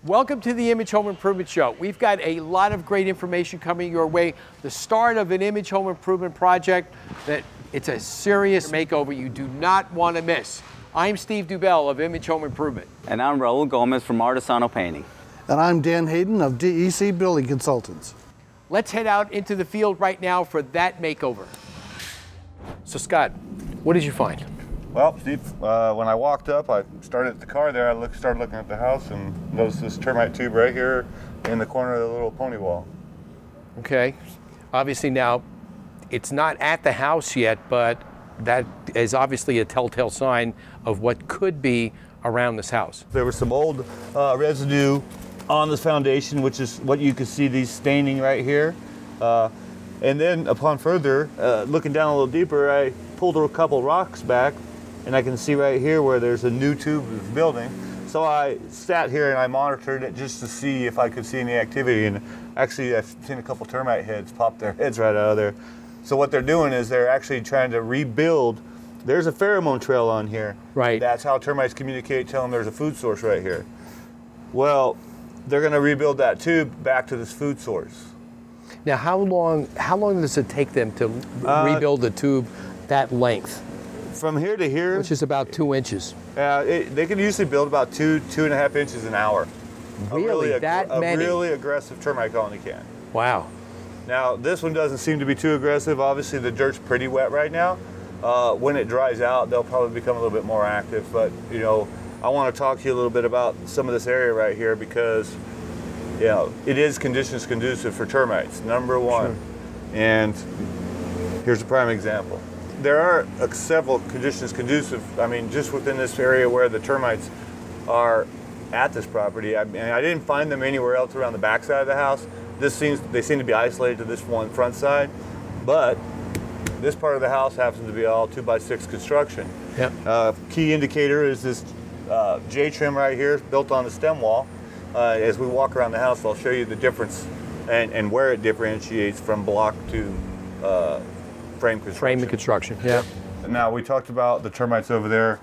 Welcome to the Image Home Improvement Show. We've got a lot of great information coming your way. The start of an Image Home Improvement project that it's a serious makeover you do not want to miss. I'm Steve Dubell of Image Home Improvement. And I'm Raul Gomez from Artisano Painting. And I'm Dan Hayden of DEC Building Consultants. Let's head out into the field right now for that makeover. So Scott, what did you find? Well, Steve, when I walked up, I started at the car there, I started looking at the house and noticed this termite tube right here in the corner of the little pony wall. Okay, obviously now, it's not at the house yet, but that is obviously a telltale sign of what could be around this house. There was some old residue on this foundation, which is what you can see, these staining right here. And then upon further, looking down a little deeper, I pulled a couple rocks back, and I can see right here where there's a new tube that's building. So I sat here and I monitored it just to see if I could see any activity. And actually, I've seen a couple termite heads pop their heads right out of there. So what they're doing is they're actually trying to rebuild. There's a pheromone trail on here. Right. That's how termites communicate, tell them there's a food source right here. Well, they're going to rebuild that tube back to this food source. Now, how long does it take them to rebuild a tube that length? From here to here, Which is about 2 inches. they can usually build about 2.5 inches an hour. Really, A many? really aggressive termite colony can. Wow. Now, this one doesn't seem to be too aggressive. Obviously, the dirt's pretty wet right now. When it dries out, they'll probably become a little bit more active. But, you know, I want to talk to you a little bit about some of this area right here because, you know, it is conditions conducive for termites, number one. Sure. And here's a prime example. There are several conditions conducive, I mean, just within this area where the termites are at this property. I mean, I didn't find them anywhere else around the back side of the house. They seem to be isolated to this one front side, but this part of the house happens to be all 2x6 construction. Yep. Key indicator is this J-trim right here, built on the stem wall. As we walk around the house, I'll show you the difference and where it differentiates from block to frame construction. Frame and construction, yeah. Now, we talked about the termites over there.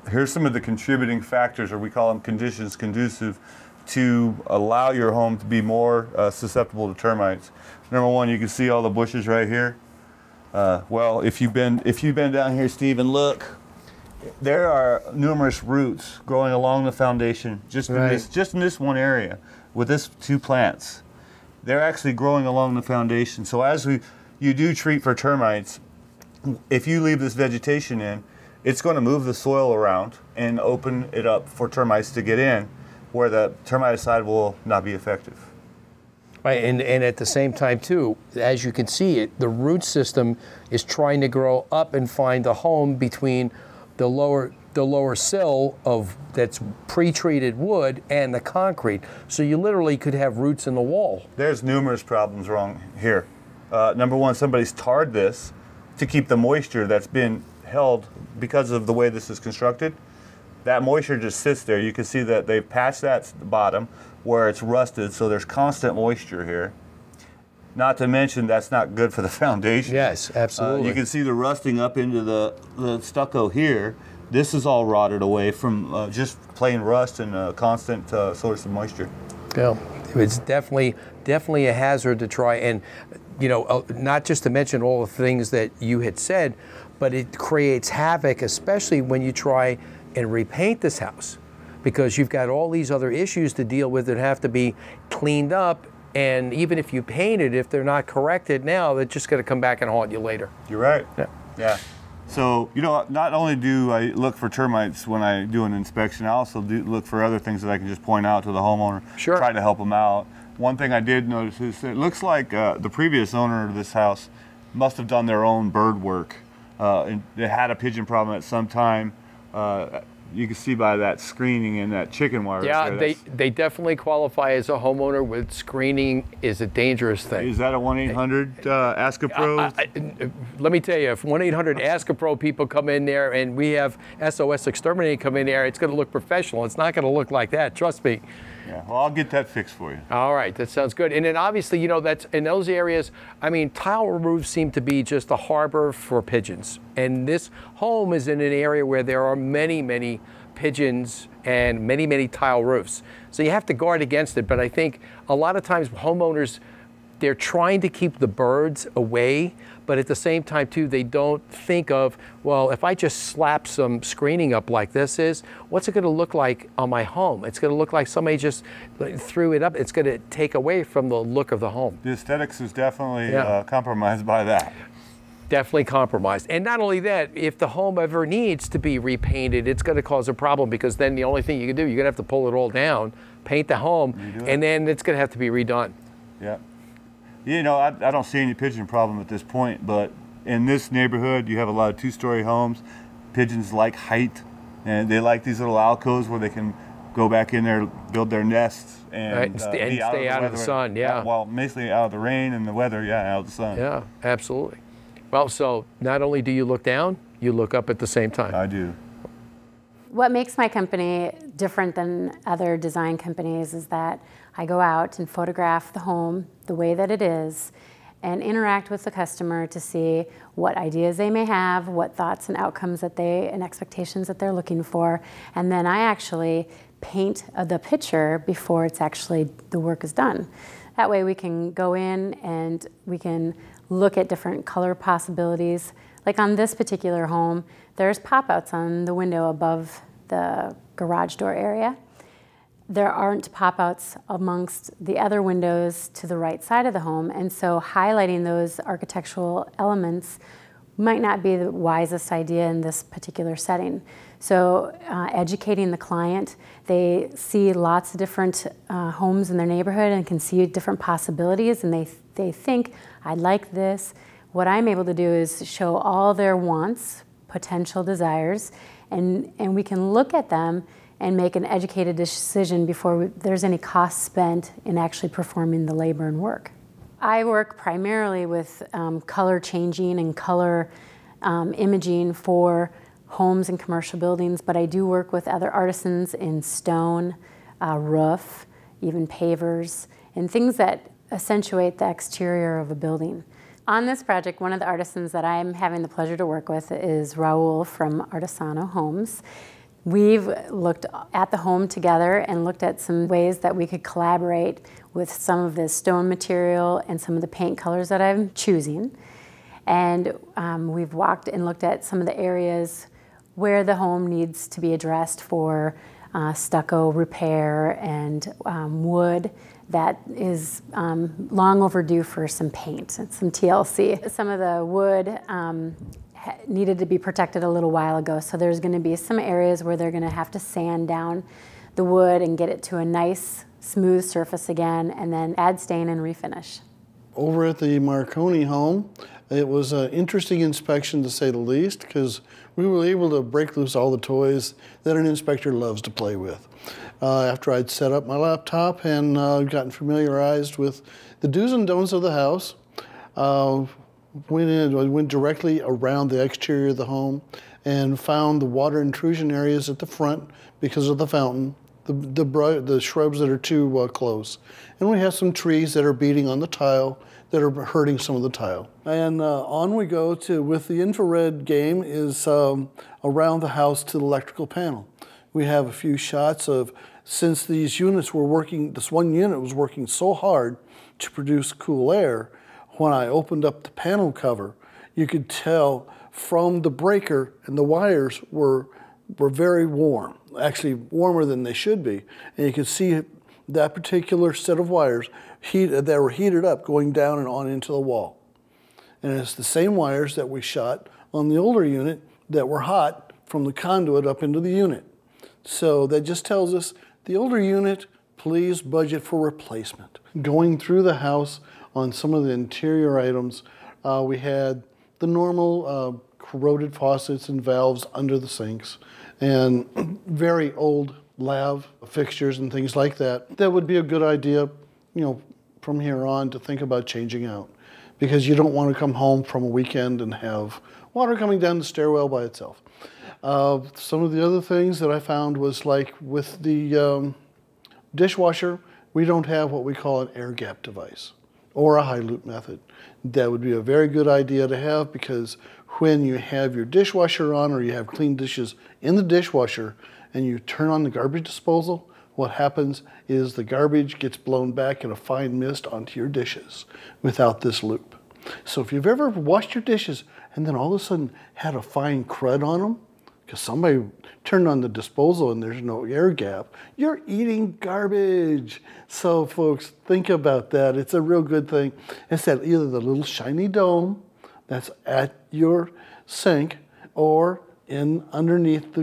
Here's some of the contributing factors, or we call them conditions conducive to allow your home to be more susceptible to termites. Number one, you can see all the bushes right here. Well, if you've been down here, Steve, and look, there are numerous roots growing along the foundation, just in this one area, with this two plants. They're actually growing along the foundation. So as you do treat for termites, if you leave this vegetation in, it's going to move the soil around and open it up for termites to get in, where the termiticide will not be effective. Right, and at the same time too, as you can see, the root system is trying to grow up and find a home between the lower sill of that's pre-treated wood and the concrete. So you literally could have roots in the wall. There's numerous problems wrong here. Number one, somebody's tarred this to keep the moisture that's been held because of the way this is constructed. That moisture just sits there. You can see that they've patched that at the bottom where it's rusted, so there's constant moisture here. Not to mention that's not good for the foundation. Yes, absolutely. You can see the rusting up into the stucco here. This is all rotted away from just plain rust and a constant source of moisture. Yeah, it's definitely a hazard to try and, you know, not just to mention all the things that you had said, but it creates havoc, especially when you try and repaint this house, because you've got all these other issues to deal with that have to be cleaned up. And even if you paint it, if they're not corrected now, they're just going to come back and haunt you later. You're right. Yeah. Yeah. So, you know, not only do I look for termites when I do an inspection, I also do look for other things that I can just point out to the homeowner, Sure. Try to help them out. One thing I did notice is it looks like the previous owner of this house must have done their own bird work. And they had a pigeon problem at some time. You can see by that screening and that chicken wire. Yeah, they definitely qualify as a homeowner with screening is a dangerous thing. Is that a 1-800 Ask a Pro? Let me tell you, if 1-800 Ask a Pro people come in there and we have SOS Exterminate come in there, it's going to look professional. It's not going to look like that, trust me. Yeah, well, I'll get that fixed for you. All right, that sounds good. And then obviously, you know, that's in those areas, I mean, tile roofs seem to be just a harbor for pigeons. And this home is in an area where there are many, many pigeons and many, many tile roofs. So you have to guard against it. But I think a lot of times homeowners, they're trying to keep the birds away, but at the same time too, they don't think of, well, if I just slap some screening up like this is, what's it gonna look like on my home? It's gonna look like somebody just threw it up. It's gonna take away from the look of the home. The aesthetics is definitely compromised by that. Definitely compromised. And not only that, if the home ever needs to be repainted, it's gonna cause a problem, because then the only thing you can do, you're gonna have to pull it all down, paint the home, and then it's gonna have to be redone. Yeah. You know, I don't see any pigeon problem at this point, but in this neighborhood, you have a lot of two-story homes. Pigeons like height, and they like these little alcoves where they can go back in there, build their nests, and, stay out of the sun, yeah. Well, basically out of the rain and the weather, out of the sun. Yeah, absolutely. Well, so not only do you look down, you look up at the same time. I do. What makes my company different than other design companies is that I go out and photograph the home the way that it is and interact with the customer to see what ideas they may have, what thoughts and outcomes and expectations that they're looking for. And then I actually paint the picture before it's actually the work is done. That way we can go in and we can look at different color possibilities. Like on this particular home, there's pop-outs on the window above the garage door area. There aren't pop-outs amongst the other windows to the right side of the home, and so highlighting those architectural elements might not be the wisest idea in this particular setting. So educating the client, they see lots of different homes in their neighborhood and can see different possibilities, and they think, I'd like this. What I'm able to do is show all their wants, potential desires, and we can look at them and make an educated decision before there's any cost spent in actually performing the labor and work. I work primarily with color changing and color imaging for homes and commercial buildings, but I do work with other artisans in stone, roof, even pavers, and things that accentuate the exterior of a building. On this project, one of the artisans that I'm having the pleasure to work with is Raul from Artisano Homes. We've looked at the home together and looked at some ways that we could collaborate with some of the stone material and some of the paint colors that I'm choosing. And we've walked and looked at some of the areas where the home needs to be addressed for stucco repair and wood that is long overdue for some paint and some TLC. Some of the wood needed to be protected a little while ago, so there's going to be some areas where they're going to have to sand down the wood and get it to a nice smooth surface again, and then add stain and refinish. Over at the Marconi home, it was an interesting inspection to say the least, because we were able to break loose all the toys that an inspector loves to play with. After I'd set up my laptop and gotten familiarized with the do's and don'ts of the house, went directly around the exterior of the home and found the water intrusion areas at the front because of the fountain, the shrubs that are too close. And we have some trees that are beating on the tile that are hurting some of the tile. And on we go with the infrared game is around the house to the electrical panel. We have a few shots of, since these units were working, this one unit was working so hard to produce cool air, when I opened up the panel cover, you could tell from the breaker, and the wires were very warm, actually warmer than they should be. And you could see that particular set of wires that were heated up going down and on into the wall. And it's the same wires that we shot on the older unit that were hot from the conduit up into the unit. So that just tells us the older unit, please budget for replacement. Going through the house on some of the interior items, we had the normal corroded faucets and valves under the sinks, and very old lav fixtures and things like that. That would be a good idea, you know, from here on to think about changing out, because you don't want to come home from a weekend and have water coming down the stairwell by itself. Some of the other things that I found was, like with the dishwasher, we don't have what we call an air gap device or a high loop method. That would be a very good idea to have, because when you have your dishwasher on or you have clean dishes in the dishwasher, and you turn on the garbage disposal, what happens is the garbage gets blown back in a fine mist onto your dishes without this loop. So if you've ever washed your dishes and then all of a sudden had a fine crud on them, because somebody turned on the disposal and there's no air gap, you're eating garbage. So folks, think about that. It's a real good thing. It's that either the little shiny dome that's at your sink or in underneath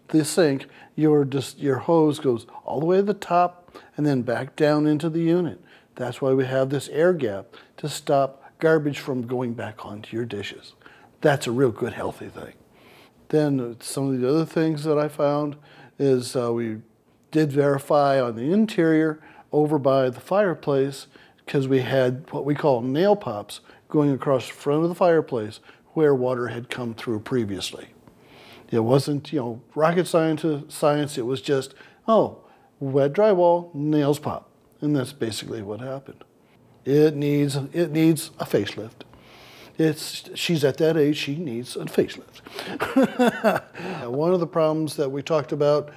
the sink, your hose goes all the way to the top and then back down into the unit. That's why we have this air gap to stop garbage from going back onto your dishes. That's a real good, healthy thing. Then some of the other things that I found is we did verify on the interior over by the fireplace, because we had what we call nail pops going across the front of the fireplace where water had come through previously. It wasn't, rocket science. It was just, oh, wet drywall, nails pop. And that's basically what happened. It needs a facelift. She's at that age, she needs a facelift. One of the problems that we talked about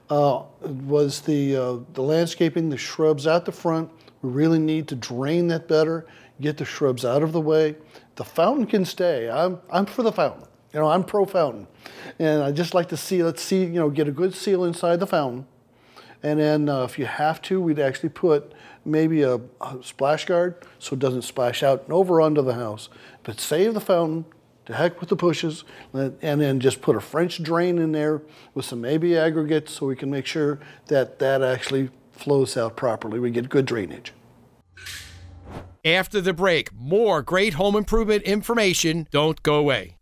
was the landscaping, the shrubs out the front. We really need to drain that better, get the shrubs out of the way. The fountain can stay. I'm for the fountain. I'm pro fountain. And I just like to see, get a good seal inside the fountain. And then if you have to, we'd actually put maybe a splash guard so it doesn't splash out and over onto the house. But save the fountain, to heck with the pushes, and then just put a French drain in there with some maybe aggregate so we can make sure that that actually flows out properly. We get good drainage. After the break, more great home improvement information. Don't go away.